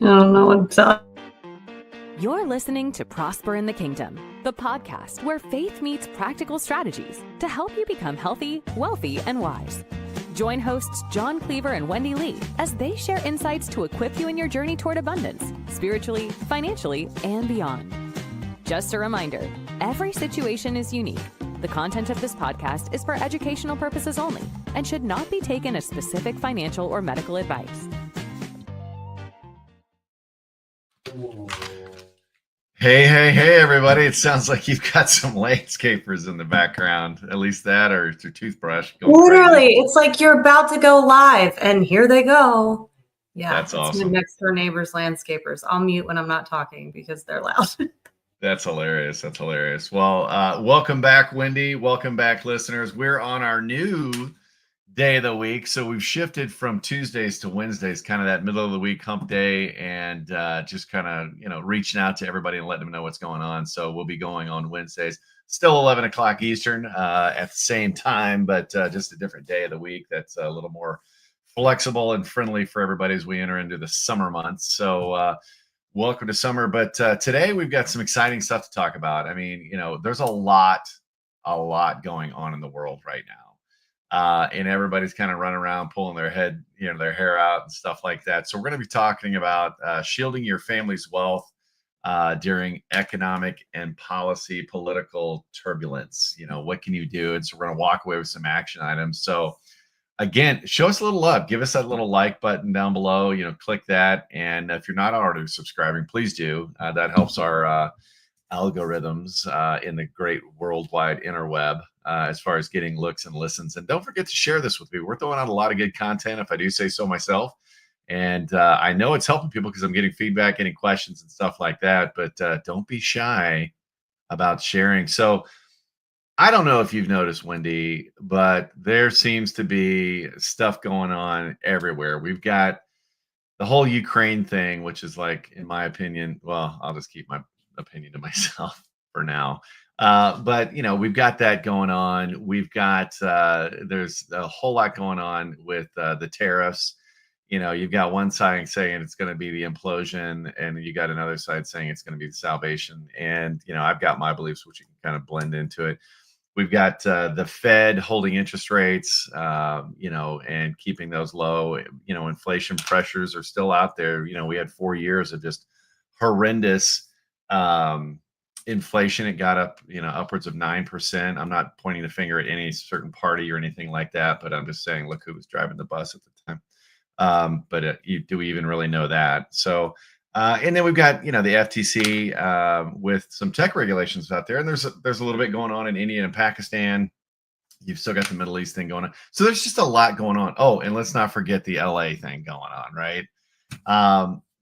I don't know what to tell. You're listening to Prosper in the Kingdom, the podcast where faith meets practical strategies to help you become healthy, wealthy, and wise. Join hosts Jon Cleaver and Wendy Lee as they share insights to equip you in your journey toward abundance, spiritually, financially, and beyond. Just a reminder, every situation is unique. The content of this podcast is for educational purposes only and should not be taken as specific financial or medical advice. Hey, everybody. It sounds like you've got some landscapers in the background. At least that or your toothbrush. Literally, it's like you're about to go live, and here they go. Yeah, that's awesome. My next door neighbor's landscapers. I'll mute when I'm not talking because they're loud. That's hilarious. That's hilarious. Well, welcome back, Wendy. Welcome back, listeners. We're on our new day of the week. So we've shifted from Tuesdays to Wednesdays, kind of that middle of the week hump day, and just kind of, reaching out to everybody and letting them know what's going on. So we'll be going on Wednesdays, still 11 o'clock Eastern at the same time, but just a different day of the week. That's a little more flexible and friendly for everybody as we enter into the summer months. So welcome to summer. But today we've got some exciting stuff to talk about. I mean, there's a lot going on in the world right now. And everybody's kind of running around, pulling their hair out and stuff like that. So we're going to be talking about shielding your family's wealth during economic and political turbulence. What can you do? And so we're going to walk away with some action items. So again, show us a little love. Give us that little like button down below. Click that. And if you're not already subscribing, please do. That helps our algorithms in the great worldwide interweb as far as getting looks and listens. And don't forget to share this with me. We're throwing out a lot of good content, if I do say so myself. And I know it's helping people because I'm getting feedback, getting questions and stuff like that. But don't be shy about sharing. So I don't know if you've noticed, Wendy, but there seems to be stuff going on everywhere. We've got the whole Ukraine thing, which is like, in my opinion, well, I'll just keep my opinion to myself for now. But we've got that going on. We've got there's a whole lot going on with the tariffs. You've got one side saying it's going to be the implosion, and you got another side saying it's going to be the salvation. And I've got my beliefs, which you can kind of blend into it. We've got the Fed holding interest rates, and keeping those low. Inflation pressures are still out there. We had 4 years of just horrendous inflation. It got up, upwards of 9%. I'm not pointing the finger at any certain party or anything like that, but I'm just saying, look who was driving the bus at the time. But do we even really know that? So, and then we've got, the FTC with some tech regulations out there, and there's a little bit going on in India and Pakistan. You've still got the Middle East thing going on. So there's just a lot going on. Oh, and let's not forget the LA thing going on, right?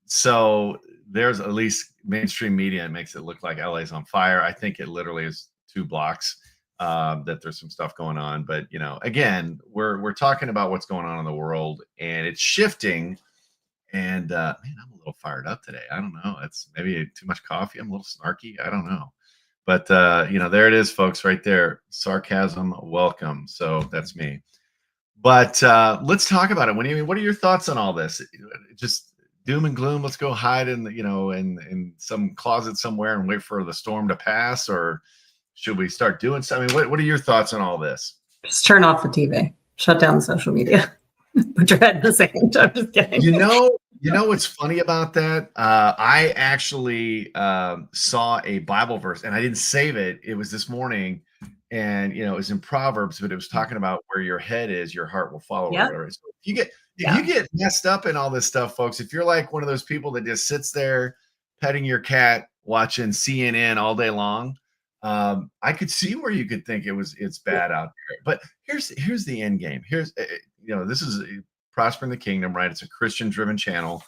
So there's at least mainstream media makes it look like LA's on fire. I think it literally is 2 blocks that there's some stuff going on. But, again, we're talking about what's going on in the world, and it's shifting. And man, I'm a little fired up today. I don't know. It's maybe too much coffee. I'm a little snarky. I don't know. But, there it is, folks, right there. Sarcasm, welcome. So that's me. But let's talk about it. What are your thoughts on all this? Just doom and gloom. Let's go hide in in some closet somewhere and wait for the storm to pass, or should we start doing something? What are your thoughts on all this? Just turn off the TV. Shut down social media. Put your head in the sand. I'm just kidding. You know what's funny about that? I actually saw a Bible verse, and I didn't save it. It was this morning, and it was in Proverbs, but it was talking about where your head is, your heart will follow. Yep. So if you get messed up in all this stuff, folks, if you're like one of those people that just sits there petting your cat, watching CNN all day long, I could see where you could think it's bad out there. But here's the end game. Here's this is Prosper in the Kingdom, right? It's a Christian-driven channel.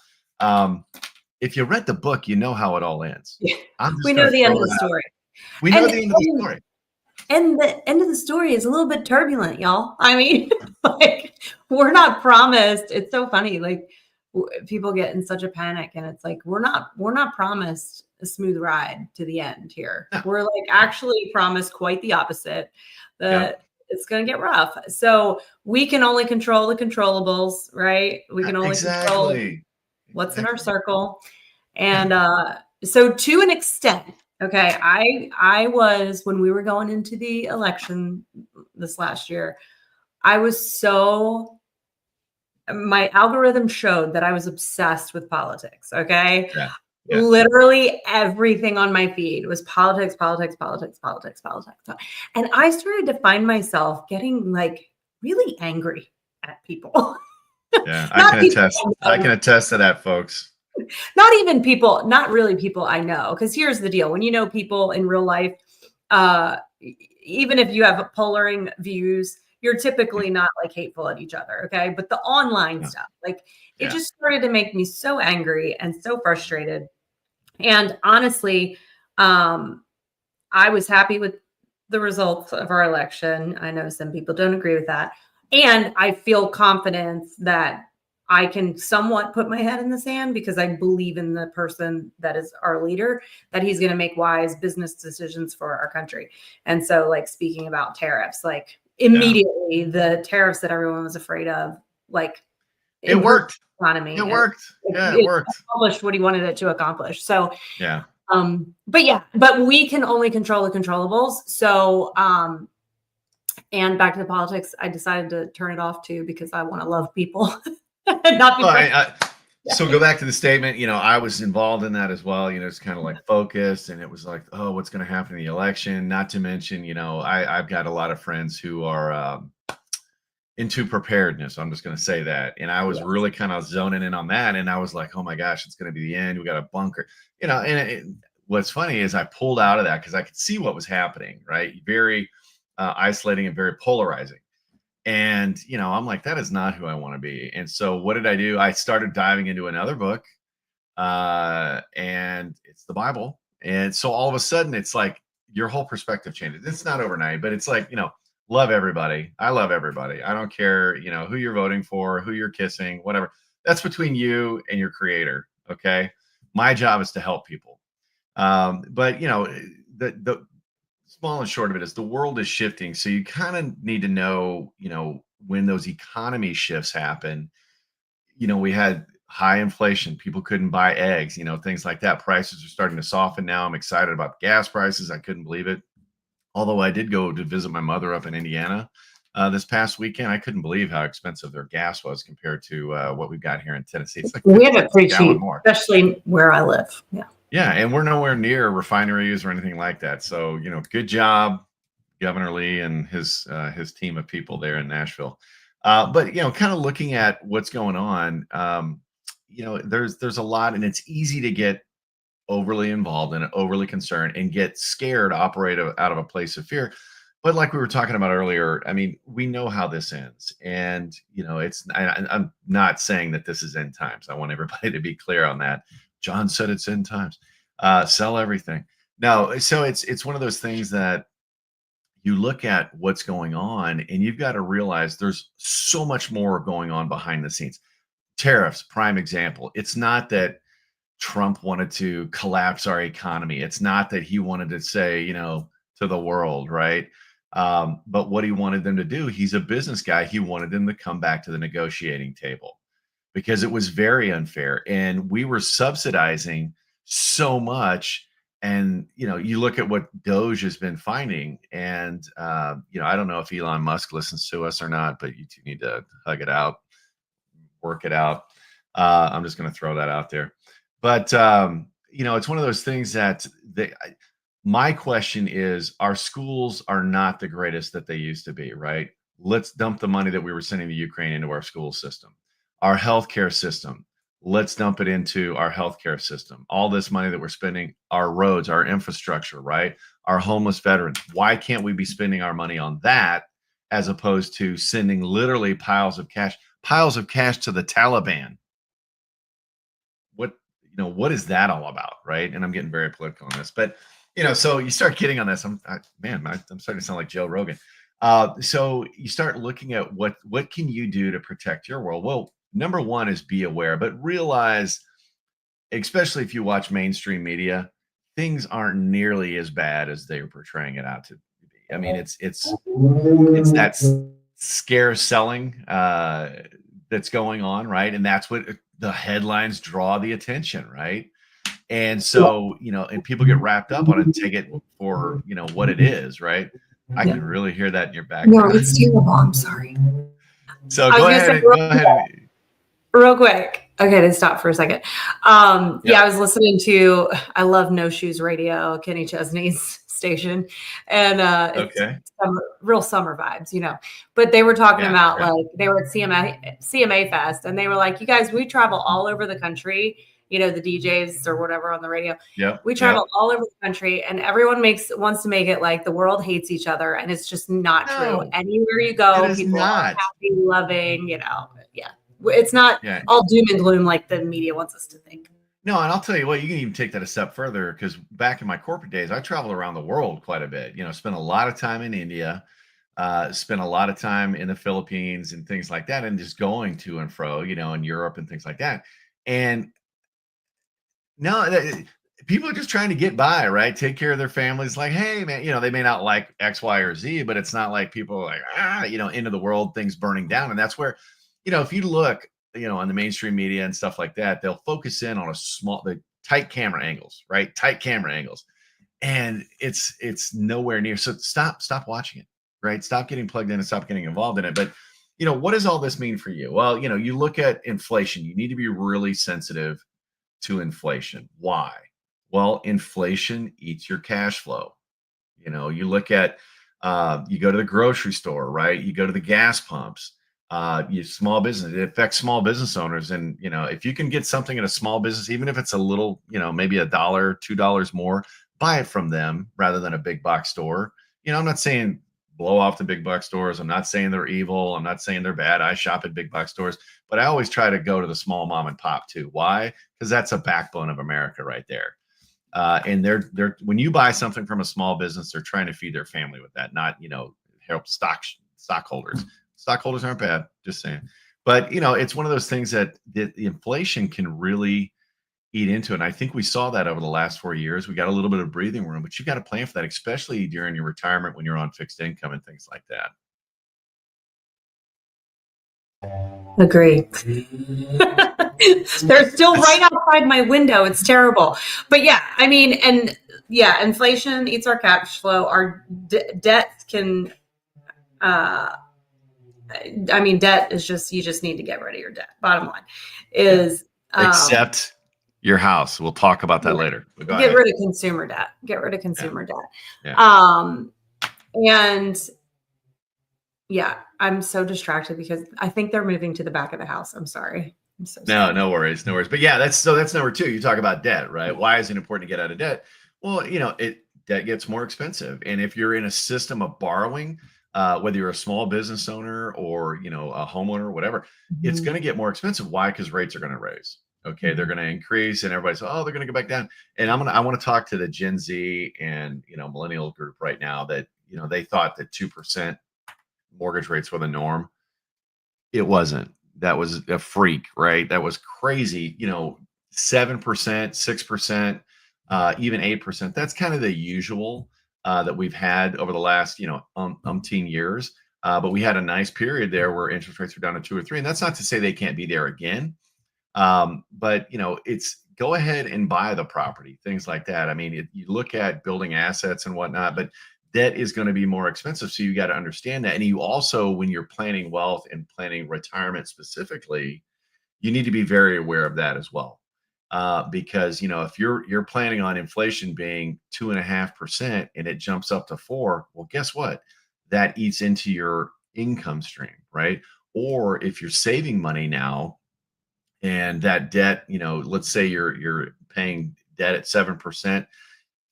If you read the book, you know how it all ends. Yeah. We know the end of the story. We know the end of the story. And the end of the story is a little bit turbulent, y'all. I mean, we're not promised. It's so funny. People get in such a panic, and it's like, we're not promised a smooth ride to the end here. No. We're actually promised quite the opposite. It's going to get rough. So we can only control the controllables, right? We can only control what's in our circle. And so to an extent, okay, I was, when we were going into the election this last year, I was my algorithm showed that I was obsessed with politics. Okay. Yeah. Literally everything on my feed was politics. And I started to find myself getting like really angry at people. Yeah. I can attest to that, folks. Not even people, not really people I know. Because here's the deal. When you know people in real life, even if you have polarizing views, you're typically not like hateful at each other. Okay. But the online stuff, like it just started to make me so angry and so frustrated. And honestly, I was happy with the results of our election. I know some people don't agree with that. And I feel confidence that I can somewhat put my head in the sand because I believe in the person that is our leader, that he's going to make wise business decisions for our country. And so, like, speaking about tariffs, like immediately the tariffs that everyone was afraid of, like it worked. Economy. It worked. Yeah, it worked. Accomplished what he wanted it to accomplish. So yeah. But we can only control the controllables. So and back to the politics, I decided to turn it off too because I want to love people. Not be so go back to the statement. I was involved in that as well. It's kind of like focused, and it was like, oh, what's going to happen in the election? Not to mention, I've got a lot of friends who are into preparedness. I'm just going to say that. And I was really kind of zoning in on that. And I was like, oh my gosh, it's going to be the end. We got a bunker, and what's funny is I pulled out of that because I could see what was happening, right? Very isolating and very polarizing. And, I'm like, that is not who I want to be. And so what did I do? I started diving into another book and it's the Bible. And so all of a sudden it's like your whole perspective changes. It's not overnight, but it's like, love everybody. I love everybody. I don't care, who you're voting for, who you're kissing, whatever. That's between you and your creator. Okay. My job is to help people. But the small and short of it is the world is shifting. So you kind of need to know, when those economy shifts happen, we had high inflation. People couldn't buy eggs, things like that. Prices are starting to soften now. I'm excited about gas prices. I couldn't believe it. Although I did go to visit my mother up in Indiana this past weekend. I couldn't believe how expensive their gas was compared to what we've got here in Tennessee. It's like we have it pretty cheap, especially where I live. Yeah. Yeah, and we're nowhere near refineries or anything like that. So, good job, Governor Lee and his team of people there in Nashville. But kind of looking at what's going on, there's a lot, and it's easy to get overly involved and overly concerned and get scared, operate out of a place of fear. But like we were talking about earlier, I mean, we know how this ends, and I'm not saying that this is end times. I want everybody to be clear on that. Jon said it's end times. Sell everything. No, so it's one of those things that you look at what's going on, and you've got to realize there's so much more going on behind the scenes. Tariffs, prime example. It's not that Trump wanted to collapse our economy. It's not that he wanted to say, to the world, right? But what he wanted them to do, he's a business guy. He wanted them to come back to the negotiating table, because it was very unfair, and we were subsidizing so much. And you look at what Doge has been finding, and I don't know if Elon Musk listens to us or not, but you two need to hug it out, work it out. I'm just going to throw that out there. But it's one of those things that my question is, our schools are not the greatest that they used to be, right? Let's dump the money that we were sending to Ukraine into our school system. Our healthcare system, let's dump it into our healthcare system. All this money that we're spending, our roads, our infrastructure, right? Our homeless veterans. Why can't we be spending our money on that as opposed to sending literally piles of cash to the Taliban? What is that all about, right? And I'm getting very political on this, but so you start getting on this. I'm starting to sound like Joe Rogan. So you start looking at what can you do to protect your world? Well, number one is be aware, but realize, especially if you watch mainstream media, things aren't nearly as bad as they're portraying it out to be. I mean, it's that scare selling that's going on, right? And that's what the headlines draw the attention, right? And so, and people get wrapped up on it and take it for, what it is, right? I Yeah. can really hear that in your No, background. it's terrible. I'm sorry. So I was go gonna ahead say and go ahead. real quick. Okay, to stop for a second. Yeah, Yep. I was listening to, I love No Shoes Radio, Kenny Chesney's station, and it's Okay. real summer vibes, But they were talking Yeah. about Yeah. like they were at CMA Fest, and they were like, "You guys, we travel all over the country. The DJs or whatever on the radio. Yep. We travel all over the country, and everyone wants to make it like the world hates each other, and it's just not true. No, Anywhere you it go, is people are not. happy, loving. Yeah, it's not Yeah. all doom and gloom like the media wants us to think. No, and I'll tell you what, you can even take that a step further because back in my corporate days, I traveled around the world quite a bit. Spent a lot of time in India, spent a lot of time in the Philippines and things like that, and just going to and fro, in Europe and things like that. And no, people are just trying to get by, right? Take care of their families. Like, hey, man, they may not like X, Y, or Z, but it's not like people are like, end of the world, things burning down. And that's where, if you look, on the mainstream media and stuff like that, they'll focus in on the tight camera angles, right? Tight camera angles. And it's nowhere near. So stop watching it, right? Stop getting plugged in and stop getting involved in it. But, what does all this mean for you? Well, you look at inflation, you need to be really sensitive to inflation. Why? Well, inflation eats your cash flow. You look at, you go to the grocery store, right? You go to the gas pumps, small business, it affects small business owners. And, if you can get something at a small business, even if it's a little, maybe $1, $2 more, buy it from them rather than a big box store. I'm not saying blow off the big box stores. I'm not saying they're evil. I'm not saying they're bad. I shop at big box stores, but I always try to go to the small mom and pop too. Why? Because that's a backbone of America right there. And they're when you buy something from a small business, they're trying to feed their family with that, not help stockholders. Stockholders aren't bad, just saying. But it's one of those things that the inflation can really eat into it. And I think we saw that over the last 4 years. We got a little bit of breathing room, but you got to plan for that, especially during your retirement when you're on fixed income and things like that. Agree. They're still right outside my window. It's terrible. But yeah, I mean, and yeah, inflation eats our cash flow. Our debt can, debt is just, you just need to get rid of your debt. Bottom line is, except your house. We'll talk about that later. Get rid of consumer debt. Get rid of consumer debt. Yeah. And yeah, I'm so distracted because I think they're moving to the back of the house. I'm sorry. I'm so sorry. No worries. But yeah, that's number 2. You talk about debt, right? Why is it important to get out of debt? Well, debt gets more expensive. And if you're in a system of borrowing, whether you're a small business owner or, a homeowner or whatever, it's going to get more expensive. Why? Because rates are going to raise. Okay. They're going to increase and everybody's, they're going to go back down. And I want to talk to the Gen Z and, millennial group right now that, they thought that 2% mortgage rates were the norm. It wasn't. That was a freak, right? That was crazy. 7%, 6%, even 8%. That's kind of the usual that we've had over the last, umpteen years. But we had a nice period there where interest rates were down to 2 or 3. And that's not to say they can't be there again. But it's go ahead and buy the property, things like that. I mean, you look at building assets and whatnot, but debt is going to be more expensive. So you got to understand that. And you also, when you're planning wealth and planning retirement specifically, you need to be very aware of that as well. Because, if you're planning on inflation being 2.5% and it jumps up to 4, well, guess what? That eats into your income stream, right? Or if you're saving money now and that debt, let's say you're paying debt at 7%.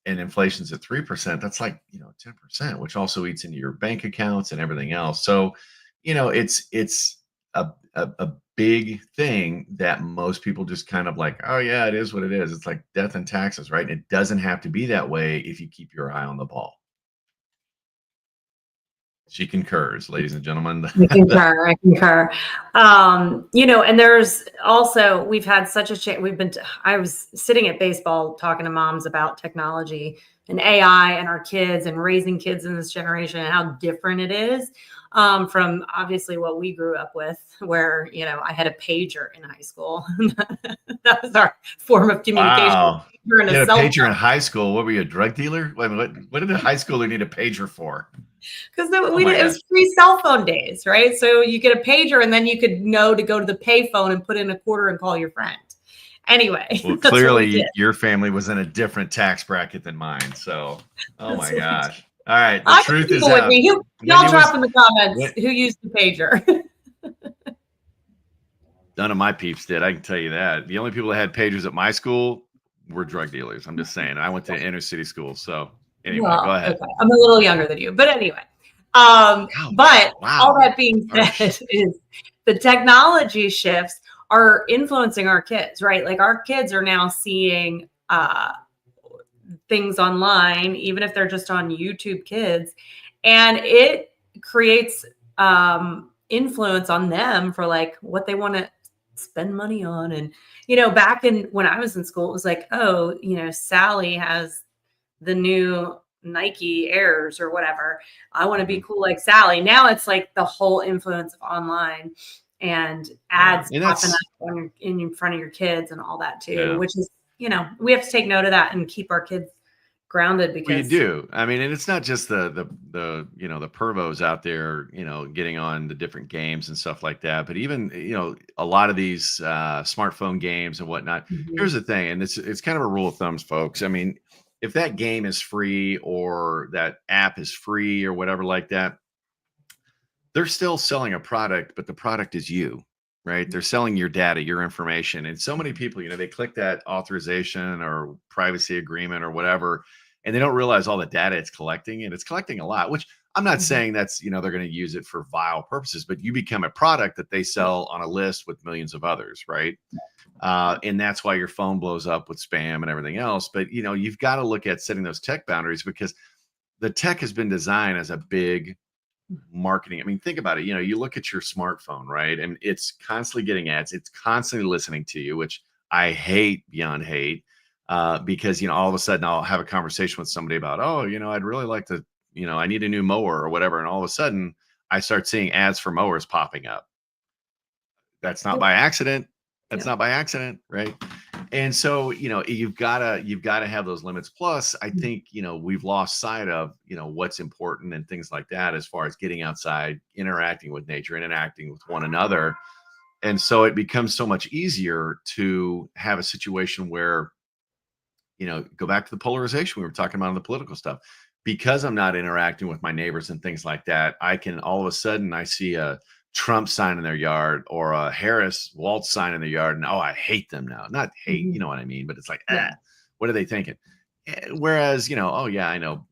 And inflation's at 3%, that's like, 10%, which also eats into your bank accounts and everything else. So, it's a big thing that most people just kind of like, oh yeah, it is what it is. It's like death and taxes, right? And it doesn't have to be that way if you keep your eye on the ball. She concurs, ladies and gentlemen. I concur. I concur. And there's also, we've had such a change. I was sitting at baseball talking to moms about technology and AI and our kids and raising kids in this generation and how different it is from obviously what we grew up with, where, I had a pager in high school. That was our form of communication. Wow. You And had a pager in high school. What were you, a drug dealer? What did a high schooler need a pager for? Because it was pre cell phone days, right? So you get a pager and then you could know to go to the pay phone and put in a quarter and call your friend. Anyway. Well, clearly your family was in a different tax bracket than mine. So, my gosh. All right. The truth is out. Y'all drop in the comments who used the pager. None of my peeps did. I can tell you that. The only people that had pagers at my school were drug dealers. I'm just saying. I went to inner city school. So anyway, go ahead. Okay. I'm a little younger than you, but anyway. All that being said is the technology shifts are influencing our kids, right? Like our kids are now seeing things online, even if they're just on YouTube Kids, and it creates influence on them for like what they want to spend money on. And, back when I was in school, it was like, Sally has the new Nike Airs or whatever. I want to be cool like Sally. Now it's like the whole influence of online and ads popping up in front of your kids and all that too, which is, we have to take note of that and keep our kids grounded because you do. I mean, and it's not just the pervos out there, getting on the different games and stuff like that, but even, a lot of these smartphone games and whatnot. Mm-hmm. Here's the thing. And it's kind of a rule of thumbs, folks. I mean, if that game is free or that app is free or whatever like that, they're still selling a product, but the product is you, right? They're selling your data, your information. And so many people, they click that authorization or privacy agreement or whatever, and they don't realize all the data it's collecting, and it's collecting a lot, which I'm not saying that's, they're going to use it for vile purposes, but you become a product that they sell on a list with millions of others, right? And that's why your phone blows up with spam and everything else. But, you've got to look at setting those tech boundaries because the tech has been designed as a big marketing. I mean, think about it. You look at your smartphone, right? And it's constantly getting ads. It's constantly listening to you, which I hate beyond hate, because, all of a sudden I'll have a conversation with somebody about, I'd really like to, I need a new mower or whatever. And all of a sudden I start seeing ads for mowers popping up. That's not by accident. That's not by accident, right? And so, you've got to have those limits. Plus, I think, we've lost sight of, what's important and things like that as far as getting outside, interacting with nature, interacting with one another. And so it becomes so much easier to have a situation where, go back to the polarization we were talking about on the political stuff. Because I'm not interacting with my neighbors and things like that, I can all of a sudden I see a Trump sign in their yard or a Harris Waltz sign in their yard, and I hate them now. Not hate, you know what I mean? But it's like, what are they thinking? Whereas, I know,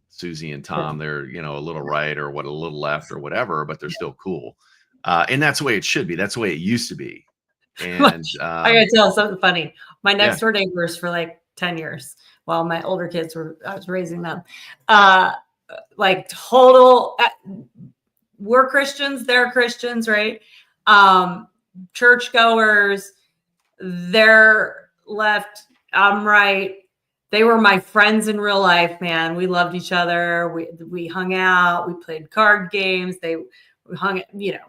Susie and Tom, they're a little right or a little left or whatever, but they're still cool. And that's the way it should be. That's the way it used to be. And I gotta tell something funny. My next door neighbors for like 10 years while my older kids I was raising them. Like total. We're Christians, they're Christians, right? Churchgoers, they're left, I'm right. They were my friends in real life, man. We loved each other. We hung out, we played card games. They hung,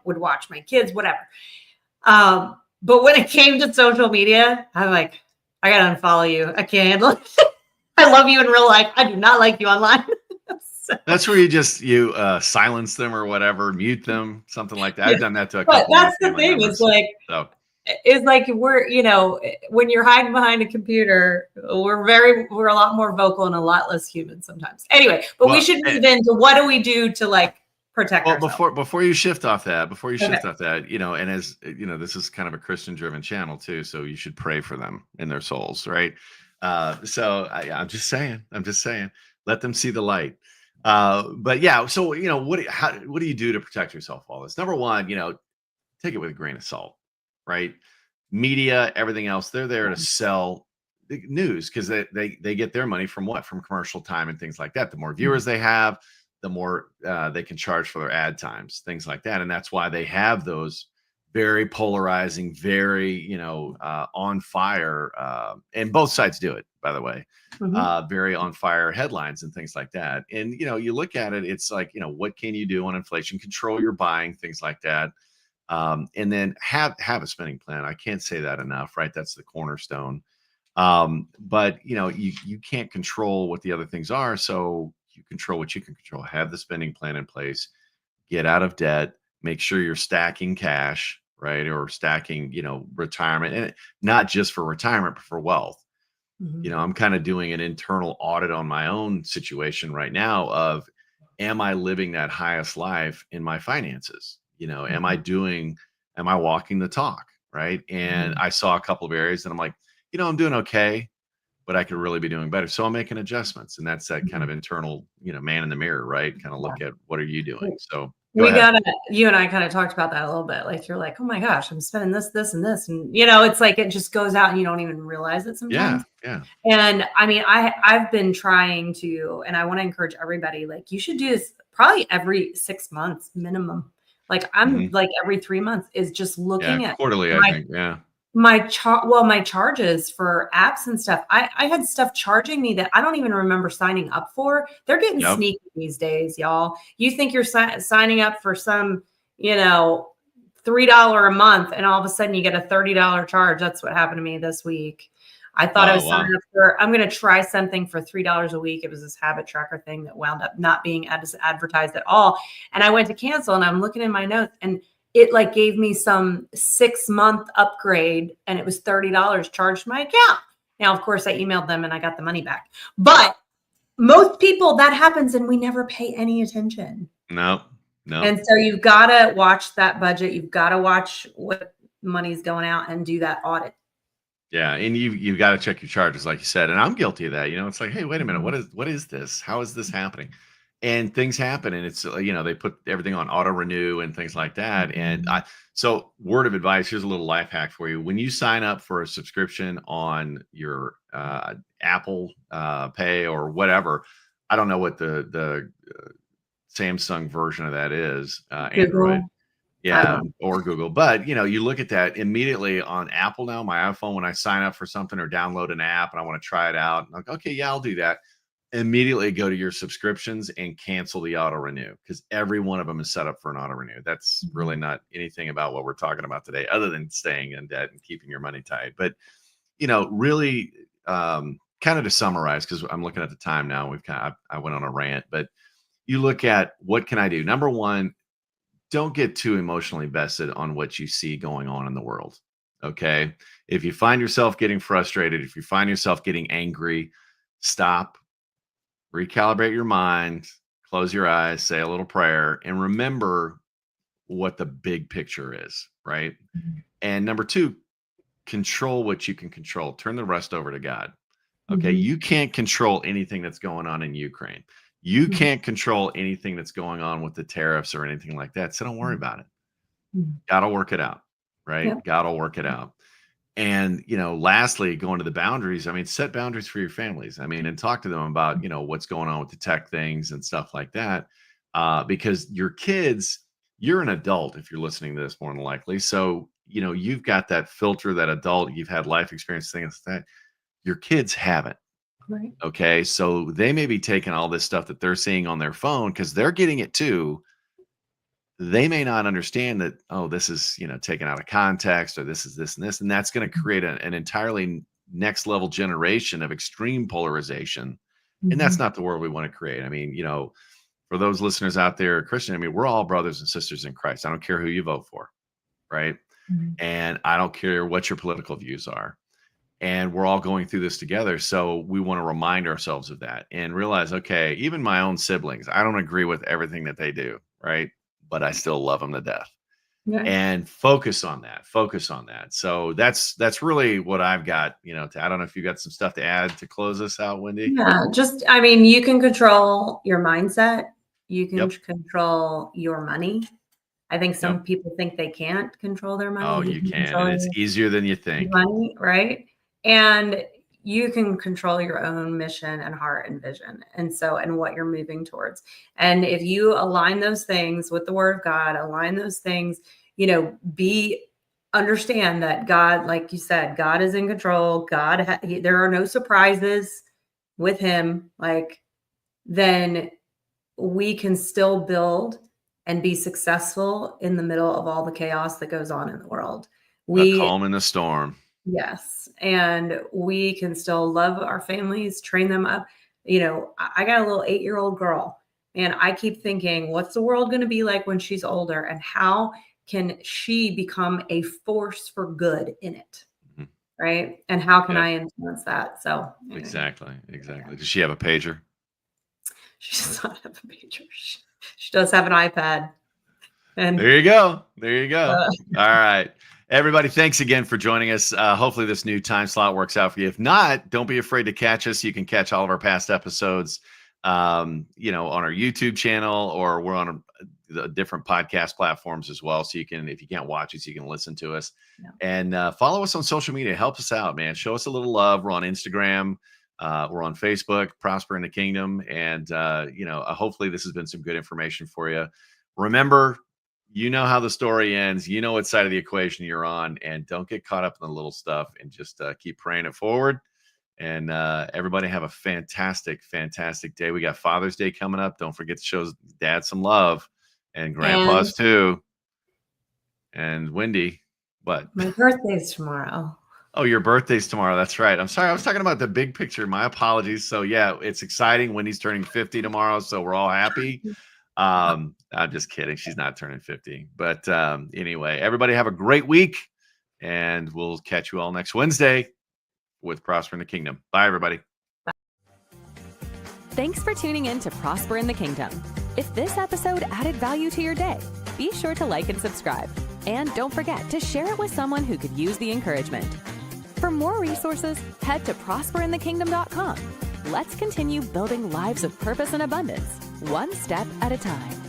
would watch my kids, whatever. But when it came to social media, I'm like, I gotta unfollow you. I can't handle it. I love you in real life. I do not like you online. That's where you silence them or whatever, mute them, something like that. I've done that to a couple. But that's the thing. It's like we're when you're hiding behind a computer, we're a lot more vocal and a lot less human sometimes. Anyway, but we should move into what do we do to like protect ourselves. Before you shift off that, and as this is kind of a Christian-driven channel too, so you should pray for them in their souls, right? So I'm just saying, let them see the light. But yeah, so what do you do to protect yourself all this? Number one, take it with a grain of salt, right? Media, everything else, they're there to sell the news because they get their money from what? From commercial time and things like that. The more viewers they have, the more they can charge for their ad times, things like that. And that's why they have those very polarizing, very, on fire, and both sides do it, by the way, very on fire headlines and things like that. And, you look at it, it's like, what can you do on inflation? Control your buying, things like that. And then have a spending plan. I can't say that enough, right? That's the cornerstone. But you can't control what the other things are. So you control what you can control. Have the spending plan in place, get out of debt, make sure you're stacking cash, right? Or stacking, retirement, and not just for retirement, but for wealth. I'm kind of doing an internal audit on my own situation right now of, am I living that highest life in my finances? Am I walking the talk? Right. And I saw a couple of areas and I'm like, I'm doing okay, but I could really be doing better. So I'm making adjustments. And that's that kind of internal, man in the mirror, right? Kind of look at, what are you doing? So you and I kind of talked about that a little bit. Like, you're like, oh my gosh, I'm spending this, and this. And, it's like, it just goes out and you don't even realize it sometimes. Yeah. And I mean, I've been trying to, and I want to encourage everybody, like, you should do this probably every 6 months minimum. Like, I'm like every 3 months is just looking at quarterly, I think. Yeah. My charges for apps and stuff. I had stuff charging me that I don't even remember signing up for. They're getting sneaky these days, y'all. You think you're signing up for some, $3 a month, and all of a sudden you get a $30 charge. That's what happened to me this week. I thought I was signing up for, I'm going to try something for $3 a week. It was this habit tracker thing that wound up not being advertised at all. And I went to cancel, and I'm looking in my notes, and it like gave me some 6-month upgrade, and it was $30 charged my account. Now, of course, I emailed them and I got the money back. But most people, that happens and we never pay any attention. No. And so you've got to watch that budget. You've got to watch what money's going out and do that audit. Yeah, and you've got to check your charges, like you said. And I'm guilty of that. It's like, hey, wait a minute, what is this? How is this happening? And things happen, and it's they put everything on auto renew and things like that. And so word of advice, here's a little life hack for you. When you sign up for a subscription on your Apple Pay or whatever, I don't know what the Samsung version of that is, Android. Yeah, or Google. But, you look at that immediately on Apple now, my iPhone, when I sign up for something or download an app and I want to try it out, I'm like, okay, yeah, I'll do that. Immediately go to your subscriptions and cancel the auto renew, because every one of them is set up for an auto renew. That's really not anything about what we're talking about today, other than staying in debt and keeping your money tight. But, really kind of to summarize, because I'm looking at the time now, I went on a rant, but you look at, what can I do? Number one, don't get too emotionally invested on what you see going on in the world. Okay. If you find yourself getting frustrated, if you find yourself getting angry, stop, recalibrate your mind, close your eyes, say a little prayer, and remember what the big picture is, right? And number two, control what you can control. Turn the rest over to God. Okay. You can't control anything that's going on in Ukraine. You can't control anything that's going on with the tariffs or anything like that. So don't worry about it. God will work it out, right? Yep. God will work it out. And, lastly, going to the boundaries, set boundaries for your families. And talk to them about, what's going on with the tech things and stuff like that. Because your kids, you're an adult if you're listening to this, more than likely. So, you've got that filter, that adult, you've had life experience, things like that. Your kids haven't. Right. Okay. So they may be taking all this stuff that they're seeing on their phone, because they're getting it too. They may not understand that, oh, this is, taken out of context, or this is this and this. And that's going to create an entirely next level generation of extreme polarization. And that's not the world we want to create. For those listeners out there, Christian, we're all brothers and sisters in Christ. I don't care who you vote for. Right. And I don't care what your political views are. And we're all going through this together. So we want to remind ourselves of that and realize, okay, even my own siblings, I don't agree with everything that they do, right? But I still love them to death. Yeah. And focus on that. So that's really what I've got, I don't know if you got some stuff to add to close this out, Wendy. Yeah, you can control your mindset. You can control your money. I think some people think they can't control their money. Oh, you can. And it's easier than you think. Money, right? And you can control your own mission and heart and vision. And what you're moving towards. And if you align those things with the word of God, align those things, understand that God, like you said, God is in control. There are no surprises with him. Then we can still build and be successful in the middle of all the chaos that goes on in the world. A calm in the storm. Yes. And we can still love our families, train them up. I got a little 8-year-old girl, and I keep thinking, what's the world going to be like when she's older, and how can she become a force for good in it? Mm-hmm. Right. And how can I influence that? So exactly. Does she have a pager? She does not have a pager. She does have an iPad. And there you go. All right. Everybody, thanks again for joining us. Hopefully this new time slot works out for you. If not, don't be afraid to catch us. You can catch all of our past episodes, on our YouTube channel, or we're on the different podcast platforms as well. So you can, if you can't watch us, you can listen to us. And follow us on social media. Help us out, man. Show us a little love. We're on Instagram. We're on Facebook, Prosper in the Kingdom. And, hopefully this has been some good information for you. Remember, you know how the story ends. You know what side of the equation you're on, and don't get caught up in the little stuff, and just keep praying it forward. And everybody have a fantastic, fantastic day. We got Father's Day coming up. Don't forget to show Dad some love, and Grandpa's too. And Wendy, what? My birthday's tomorrow. Oh, your birthday's tomorrow. That's right. I'm sorry. I was talking about the big picture. My apologies. So yeah, it's exciting. Wendy's turning 50 tomorrow, so we're all happy. I'm just kidding. She's not turning 50. But anyway, everybody have a great week, and we'll catch you all next Wednesday with Prosper in the Kingdom. Bye, everybody. Bye. Thanks for tuning in to Prosper in the Kingdom. If this episode added value to your day, be sure to like and subscribe. And don't forget to share it with someone who could use the encouragement. For more resources, head to prosperinthekingdom.com. Let's continue building lives of purpose and abundance, one step at a time.